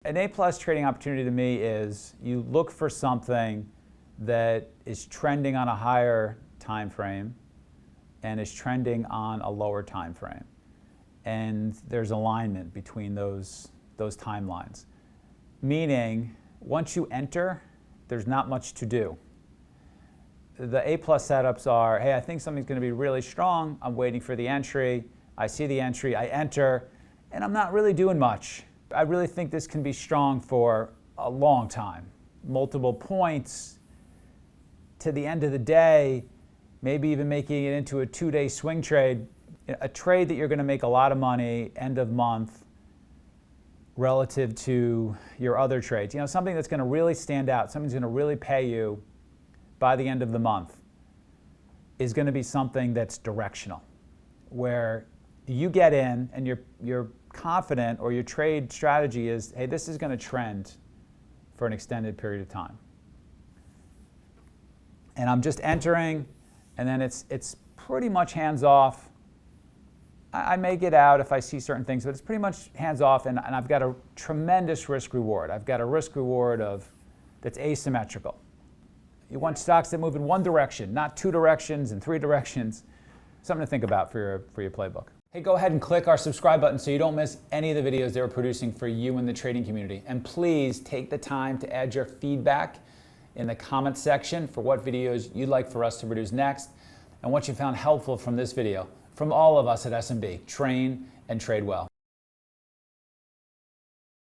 An A+ trading opportunity to me is you look for something that is trending on a higher time frame and is trending on a lower time frame. And there's alignment between those timelines. Meaning, once you enter, there's not much to do. The A+ setups are, hey, I think something's going to be really strong. I'm waiting for the entry. I see the entry, I enter, and I'm not really doing much. I really think this can be strong for a long time. Multiple points to the end of the day, maybe even making it into a 2-day swing trade, a trade that you're going to make a lot of money end of month relative to your other trades. You know, something that's going to really stand out, something's going to really pay you by the end of the month is going to be something that's directional, where you get in and you're confident, or your trade strategy is, hey, this is going to trend for an extended period of time. And I'm just entering, and then it's pretty much hands off. I may get out if I see certain things, but it's pretty much hands off, and I've got a tremendous risk reward. I've got a risk reward that's asymmetrical. You want stocks that move in one direction, not 2 directions and 3 directions. Something to think about for your playbook. Hey, go ahead and click our subscribe button so you don't miss any of the videos that we're producing for you in the trading community. And please take the time to add your feedback in the comments section for what videos you'd like for us to produce next and what you found helpful from this video. From all of us at SMB, train and trade well.